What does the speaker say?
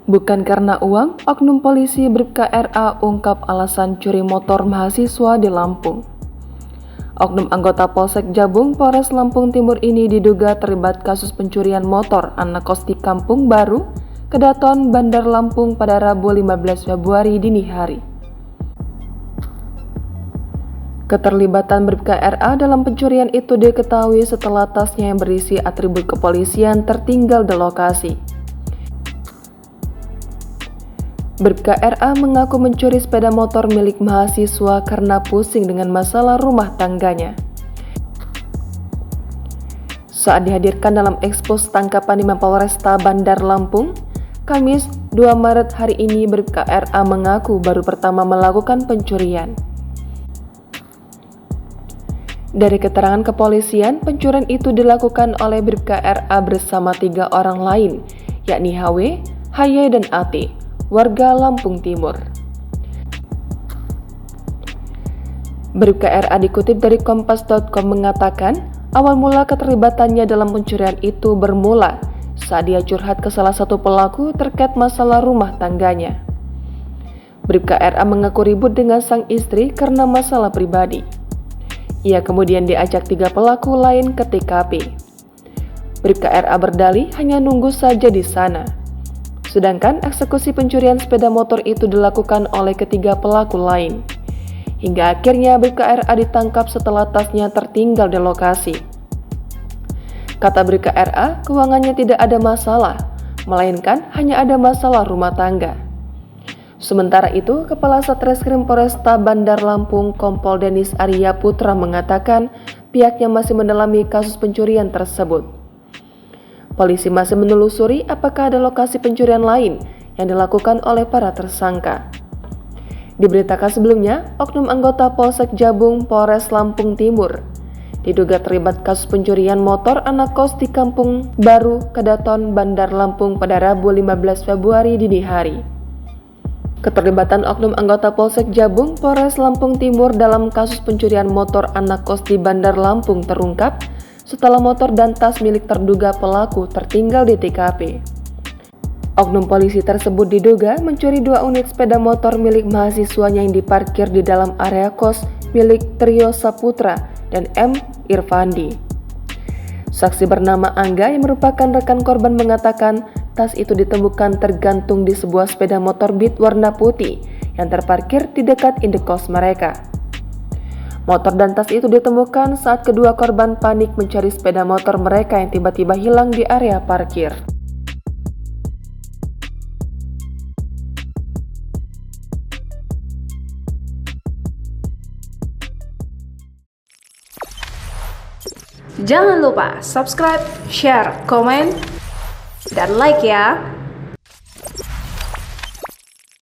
Bukan karena uang, oknum polisi Bribka RA ungkap alasan curi motor mahasiswa di Lampung. Oknum anggota Polsek Jabung, Polres Lampung Timur ini diduga terlibat kasus pencurian motor anak kos di Kampung Baru, Kedaton, Bandar Lampung pada Rabu 15 Februari dini hari. Keterlibatan Bribka RA dalam pencurian itu diketahui setelah tasnya yang berisi atribut kepolisian tertinggal di lokasi. Bribka RA mengaku mencuri sepeda motor milik mahasiswa karena pusing dengan masalah rumah tangganya. Saat dihadirkan dalam ekspos tangkapan di Mapolresta Bandar Lampung, Kamis 2 Maret hari ini, Bribka RA mengaku baru pertama melakukan pencurian. Dari keterangan kepolisian, pencurian itu dilakukan oleh Bribka RA bersama 3 orang lain, yakni HW, HY, dan AT, warga Lampung Timur. Bribka RA dikutip dari kompas.com mengatakan, awal mula keterlibatannya dalam pencurian itu bermula saat dia curhat ke salah satu pelaku terkait masalah rumah tangganya. Bribka RA mengaku ribut dengan sang istri karena masalah pribadi. Ia kemudian diajak 3 pelaku lain ke TKP. Bribka RA berdalih hanya nunggu saja di sana. Sedangkan eksekusi pencurian sepeda motor itu dilakukan oleh ketiga pelaku lain. Hingga akhirnya Bribka RA ditangkap setelah tasnya tertinggal di lokasi. Kata Bribka RA, keuangannya tidak ada masalah, melainkan hanya ada masalah rumah tangga. Sementara itu, Kepala Satreskrim Polresta Bandar Lampung Kompol Denis Arya Putra mengatakan pihaknya masih mendalami kasus pencurian tersebut. Polisi masih menelusuri apakah ada lokasi pencurian lain yang dilakukan oleh para tersangka. Diberitakan sebelumnya, oknum anggota Polsek Jabung, Polres Lampung Timur diduga terlibat kasus pencurian motor anak kos di Kampung Baru, Kedaton, Bandar Lampung pada Rabu 15 Februari dini hari. Keterlibatan oknum anggota Polsek Jabung, Polres Lampung Timur dalam kasus pencurian motor anak kos di Bandar Lampung terungkap setelah motor dan tas milik terduga pelaku tertinggal di TKP. Oknum polisi tersebut diduga mencuri 2 unit sepeda motor milik mahasiswanya yang diparkir di dalam area kos milik Trio Saputra dan M. Irfandi. Saksi bernama Angga yang merupakan rekan korban mengatakan tas itu ditemukan tergantung di sebuah sepeda motor Beat warna putih yang terparkir di dekat indekos mereka. Motor dan tas itu ditemukan saat kedua korban panik mencari sepeda motor mereka yang tiba-tiba hilang di area parkir. Jangan lupa subscribe, share, komen, dan like ya!